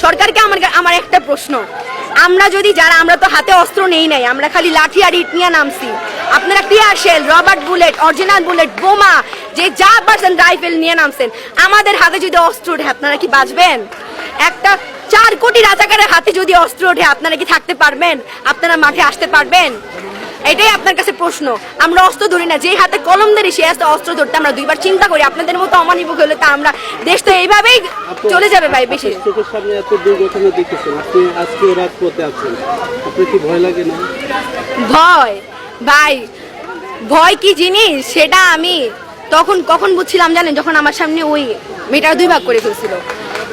সরকারকে আমার একটা প্রশ্ন, আমরা যদি যারা আমরা তো হাতে অস্ত্র নেই নাই, আমরা খালি লাঠি আর ইট নিয়ে নামছি, আপনারা tear shell, rubber bullet, original bullet, বোমা, যে যা পারছেন রাইফেল নিয়ে নামছেন, আমাদের হাতে যদি অস্ত্র ওঠে আপনারা কি বাঁচবেন? একটা 4 কোটি রাজাকারের হাতে যদি অস্ত্র ওঠে আপনারা কি থাকতে পারবেন? আপনারা মাঠে আসতে পারবেন? এটাই আপনার কাছে প্রশ্ন। আমরা অস্ত্র ধরি না, যে হাতে কলম ধরি সে হাতে অস্ত্র ধরতে আমরা দুইবার চিন্তা করি। আপনাদের মতো অমানিক হলে তা আমরা দেশ তো এইভাবেই চলে যাবে ভাই। বেশি চোখের সামনে এত দুর্ঘটনা দেখতেছেন, আপনি আজকে রাজপথে আছেন, আপনার কি ভয় লাগে না? ভয় ভাই, ভয় কি জিনিস সেটা আমি কখন বুঝছিলাম জানেন, যখন আমার সামনে ওই মেয়েটা 2 ভাগ করে ফেলছিল,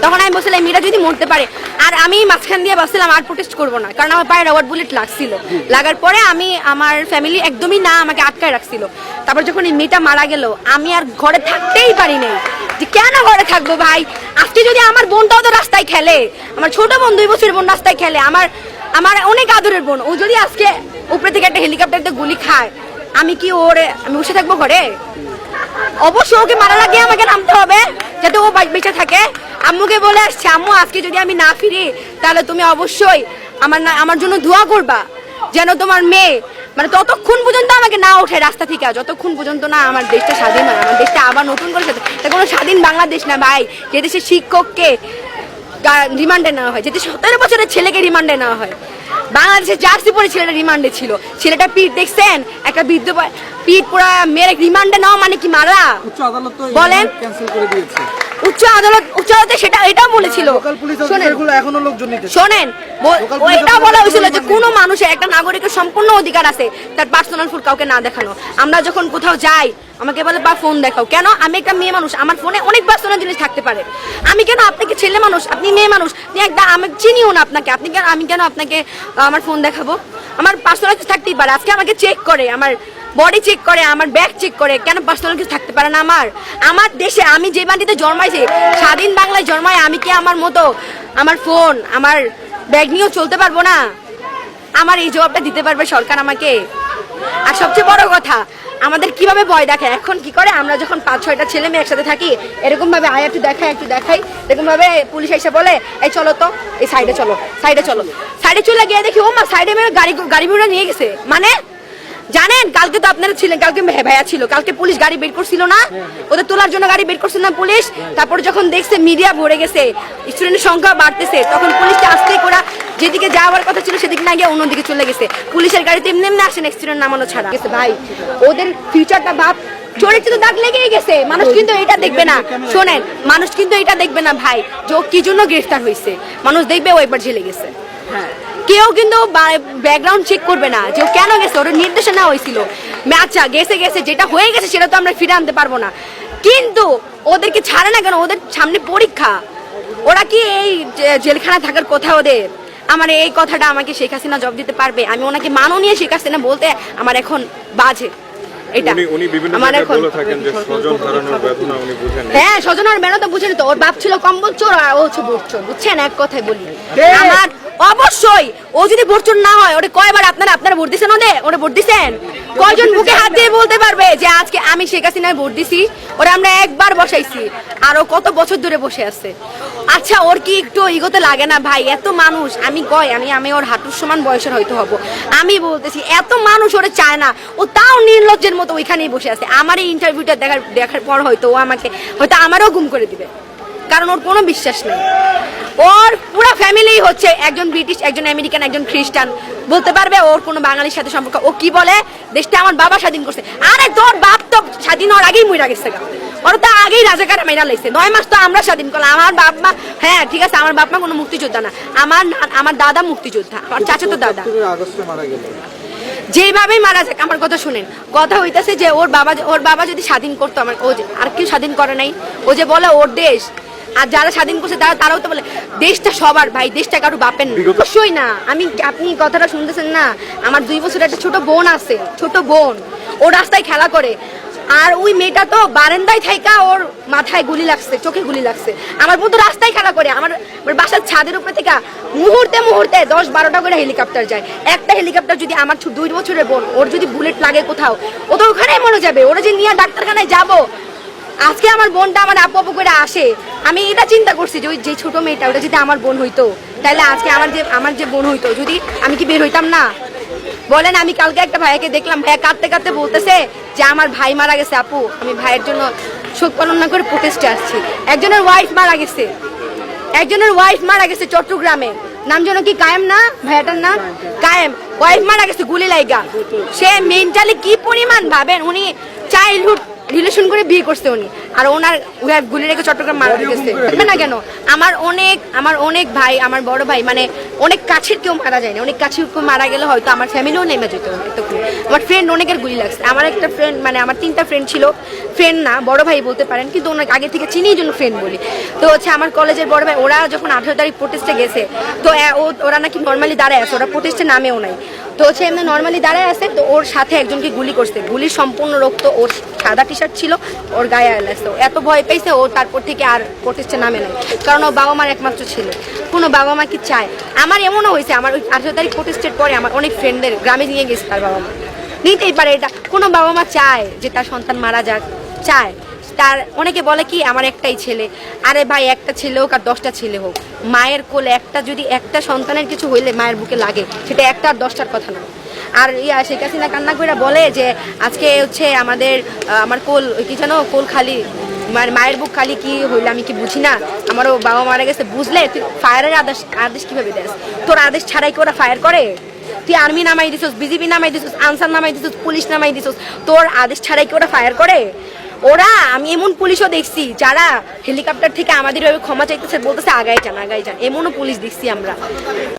তখন আমি বলছিলাম মেয়েটা যদি মরতে পারে। আর আমি মাঝখান দিয়ে বলছিলাম আর প্রোটেস্ট করবো না, কারণ আমার পায়ে রবার্ট বুলেট লাগছিল। লাগার পরে আমার ফ্যামিলি একদমই না আমাকে আটকায় রাখছিল। তারপর যখন এই মেয়েটা মারা গেল, আমি আর ঘরে থাকতেই পারি নাই, যে কেন ঘরে থাকবো ভাই। আজকে যদি আমার বোনটাও তো রাস্তায় খেলে, আমার ছোট বোন 2 বছরের বোন রাস্তায় খেলে, আমার অনেক আদরের বোন, ও যদি আজকে উপরে থেকে একটা হেলিকপ্টারতে গুলি খায়, আমি বসে থাকবো ঘরে? অবশ্যই ওকে মারা লাগিয়ে আমাকে নামতে হবে যাতে ও বেঁচে থাকে। আম্মুকে বলে আসছে, আম্মু আজকে যদি আমি না ফিরি তাহলে তুমি অবশ্যই আমার জন্য দোয়া করবা, যেন তোমার মেয়ে মানে ততক্ষণ পর্যন্ত আমাকে না ওঠে রাস্তা থেকে, যতক্ষণ পর্যন্ত না আমার দেশটা স্বাধীন হয়, আমার দেশটা আবার নতুন করে এটা কোনো স্বাধীন বাংলাদেশ না ভাই, যে দেশে শিক্ষককে রিমান্ডে নেওয়া হয়, যেতে 17 বছরের ছেলেকে রিমান্ডে নেওয়া হয়। বাংলাদেশের জার্সি পরে ছেলেটা রিমান্ডে ছিল, ছেলেটা পিঠ দেখছেন, একটা বৃদ্ধ পিঠ পুরা মেরে রিমান্ডে নেওয়া মানে কি মারা? বলেন, উচ্চ আদালতে সেটা এটাও বলেছিল। শোনেন, এটা বলা হয়েছিল যে কোনো মানুষের, একটা নাগরিকের সম্পূর্ণ অধিকার আছে তার পার্সোনাল ফুল কাউকে না দেখানো। আমরা যখন কোথাও যাই আমাকে বলে বা ফোন দেখাও, কেন? আমি একটা মেয়ে মানুষ, আমার ফোনে অনেক পার্সোনাল জিনিস থাকতে পারে। আমি কেন আপনাকে, ছেলে মানুষ, আপনি মেয়ে মানুষ, আমি চিনিও না আপনাকে, আমি কেন আপনাকে আমার ফোন দেখাবো? আমার পার্সোনাল কিছু থাকতেই পারে। আজকে আমাকে চেক করে, আমার বডি চেক করে, আমার ব্যাগ চেক করে, কেন পার্সোনাল কিছু থাকতে পারে না? আমার দেশে আমি যে মাটিতে জন্মাইছি, স্বাধীন বাংলায় জন্মায়, আমি কি আমার মতো আমার ফোন, আমার ব্যাগ নিয়েও চলতে পারবো না? আমার এই জবাবটা দিতে পারবে সরকার আমাকে? আর সবচেয়ে বড় কথা, আমাদের কিভাবে ভয় দেখায়, এখন কি করে, আমরা যখন 5-6টা ছেলে মেয়ে একসাথে থাকি, এরকম ভাবে একটু দেখাই, এরকম ভাবে পুলিশ এসে বলে এই চলো তো, এই সাইডে চলে গিয়ে দেখি ও মা সাইডে মেয়ে গাড়ি ঘোড়া নিয়ে গেছে। মানে জানেন, কালকে তো আপনারা ছিলেন, কালকে ভাইয়া ছিল, কালকে পুলিশ গাড়ি বের করছিল না, ওদের তোলার জন্য গাড়ি বের করছিল না পুলিশ। তারপর যখন দেখছে মিডিয়া ভরে গেছে, স্টুডেন্টের সংখ্যা বাড়তেছে, তখন পুলিশটা আস্তে করে যেদিকে যাওয়ার কথা ছিল সেদিকে না গিয়ে অন্যদিকে চলে গেছে। পুলিশের গাড়িতে এমনি আসেন স্টুডেন্ট নামানো ছাড়া গেছে। ভাই ওদের ফিউচারটা ভাব, চরিত্র দাগ লেগেই গেছে। মানুষ কিন্তু এটা দেখবে না, শোনেন, মানুষ কিন্তু এটা দেখবে না ভাই যে ও কি জন্য গ্রেফতার হয়েছে, মানুষ দেখবে ও একবার জেলে গেছে। হ্যাঁ, কেউ কিন্তু ব্যাকগ্রাউন্ড চেক করবে না যে ও কেন গেছে, ওর নির্দেশনা হয়েছিল। আচ্ছা গেছে, যেটা হয়ে গেছে সেটা তো আমরা ফিরে আনতে পারবো না, কিন্তু ওদেরকে ছাড়ে না কেন? ওদের সামনে পরীক্ষা, ওরা কি এই জেলখানায় থাকার কথা ওদের? আমার এই কথাটা আমাকে শেখ হাসিনা জবাব দিতে পারবে? আমি ওনাকে মাননীয় শেখ হাসিনা বলতে আমার এখন বাজে। হ্যাঁ, স্বজনের বেদনা তো বুঝেনি তো, ওর বাপ ছিল কম্বল চোর আর ও হচ্ছে ভোট চোর, বুঝছেন? এক কথায় বলি, আমার অবশ্যই ও যদি ভোট চোর না হয়, ওটা কয়বার আপনারা ভোট দিচ্ছেন? ওরে ভোট দিচ্ছেন? কয়জন বুকে হাত দিয়ে বলতে পারবে যে আজকে আমি শেখ হাসিনায় ভোট দিছি? ওরা আমরা একবার বসাইছি, আর ও কত বছর ধরে বসে আছে। আচ্ছা, ওর কি একটু ইগোতে লাগে না ভাই? এত মানুষ, আমি ওর হাঁটুর সমান বয়সের হয়তো হব, আমি বলতেছি এত মানুষ ওরে চায় না, ও তাও নির্লজ্জের মতো ওইখানেই বসে আছে। আমার এই ইন্টারভিউটা দেখার পর হয়তো ও হয়তো আমারও গুম করে দিবে, কারণ ওর কোনো বিশ্বাস নেই। ওর পুরো ফ্যামিলি হচ্ছে একজন ব্রিটিশ, একজন আমেরিকান, একজন খ্রিস্টান, বলতে পারবে ওর কোনো বাঙালির সাথে সম্পর্ক। ও কি বলে, দেশটা আমার বাবা স্বাধীন করছে। আরে তোর বাপ তো স্বাধীন হওয়ার আগেই মইরা গেছে, ওর তো আগেই রাজাকার মেরা লাগছে। 9 মাস তো আমরা স্বাধীন করলাম। আমার বাপ মা, হ্যাঁ ঠিক আছে, আমার বাপ মা কোনো মুক্তিযোদ্ধা না, আমার দাদা মুক্তিযোদ্ধা, আমার চাচাতো দাদা। যেভাবেই মারা যাক, আমার কথা শুনেন, কথা হইতেছে যে ওর বাবা যদি স্বাধীন করতো, ও যে আর কেউ স্বাধীন করে নাই, ও যে বলে ওর দেশ, আর যারা স্বাধীন করছে তারাও তো বলে দেশটা সবার ভাই, দেশটা কারো বাপের না। অবশ্যই না। আপনি কথাটা শুনতেছেন না, আমার 2 বছরের একটা ছোট বোন আছে, ছোট বোন, ও রাস্তায় খেলা করে, আর ওই মেয়েটা তো বারান্দায় থাইকা ওর মাথায় গুলি লাগছে, চোখে গুলি লাগছে। আমার বোন তো রাস্তায় খেলা করে, আমার বাসার ছাদের উপরে থেকে মুহূর্তে 10-12টা করে হেলিকপ্টার যায়। একটা হেলিকপ্টার যদি আমার 2 বছরের বোন, ওর যদি বুলেট লাগে কোথাও, ও তো ওখানেই মরে যাবে। ওরা যে নিয়ে ডাক্তারখানায় যাবো, আজকে আমার বোনটা আমার আপু আপু করে আসে, আমি এটা চিন্তা করছি যে ওই যে ছোট মেয়েটা ওটা যদি আমার বোন হইতো, তাহলে আজকে আমার যে বোন হইতো, যদি আমি কি বের হইতাম না? বলেন, আমি কালকে একটা ভাইয়াকে দেখলাম, ভাইয়া কাঁদতে কাঁদতে বলতেছে যে আমার ভাই মারা গেছে আপু, আমি ভাইয়ের জন্য শোক পালন না করে প্রোটেস্টে আসছি। একজনের ওয়াইফ মারা গেছে চট্টগ্রামে, নাম যেন কি কায়েম না ভাইয়াটার নাম কায়েম, ওয়াইফ মারা গেছে গুলি লাইগা। সে মেন্টালি কি পরিমাণ ভাবেন, উনি চাইল্ডহুড রিলেশন করে বিয়ে করছে উনি, আর ওনার ওয়াইফ গুলি রেখে চট্টগ্রাম মারা গেছে না কেন? আমার অনেক ভাই, আমার বড় ভাই, মানে অনেক কাছের কেউ মারা যায় না, অনেক কাছের কেউ মারা গেলে হয়তো আমার ফ্যামিলিও নেমে যেত। আমার ফ্রেন্ড অনেকের গুলি লাগছে, আমার একটা ফ্রেন্ড, মানে আমার 3টা ফ্রেন্ড ছিল, ফ্রেন্ড না বড় ভাই বলতে পারেন, কিন্তু ওনার আগে থেকে চিনি জন্য ফ্রেন্ড বলি। তো হচ্ছে আমার কলেজের বড় ভাই, ওরা যখন 18 তারিখ প্রোটেস্টে গেছে, তো ওরা নাকি নর্মালি দাঁড়ায় আছে, ওরা প্রোটেস্টে নামেও নাই, তো হচ্ছে এমনি নর্মালি দাঁড়ায় আছে, তো ওর সাথে একজনকে গুলি করছে, গুলির সম্পূর্ণ রক্ত, ওর সাদা টি শার্ট ছিল, ওর গায়ে লাগছে, এত ভয় পেয়েছে ও, তারপর থেকে আর প্রোটেস্টে নামে নাই, কারণ ও বাবা মার একমাত্র ছেলে। কোনো বাবা মা কি চায়? আমার এমনও হয়েছে, আমার ওই 18 তারিখ প্রোটেস্টের পরে আমার অনেক ফ্রেন্ডদের গ্রামে নিয়ে গেছে তার বাবা মা, নিতেই পারে এটা, কোনো বাবা মা চায় যে তার সন্তান মারা যাক? চায়। তার অনেকে বলে কি আমার একটাই ছেলে, আরে ভাই একটা ছেলে হোক আর 10টা ছেলে হোক, মায়ের কোলে যদি একটা সন্তানের কিছু হইলে মায়ের বুকে লাগে, সেটা একটা আর 10টার কথা না। আর শেখ হাসিনা কান্না করে বলে যে আজকে হচ্ছে আমার কোল কি জানো, কোল খালি, মায়ের বুক খালি, কি হইলে আমি কি বুঝি না, আমারও বাবা মারা গেছে, বুঝলে তুই ফায়ারের আদেশ কিভাবে দেস? তোর আদেশ ছাড়াই কি ওরা ফায়ার করে? তুই আর্মি নামাই দিছিস, বিজিবি নামাই দিছিস, আনসার নামাই দিছিস, পুলিশ নামাই দিছিস, তোর আদেশ ছাড়াই কি ওরা ফায়ার করে? আমি এমন পুলিশও দেখছি যারা হেলিকপ্টার থেকে আমাদের ক্ষমা চাইতেছে, বলতেছে আগাই যান, এমনও পুলিশ দেখছি আমরা।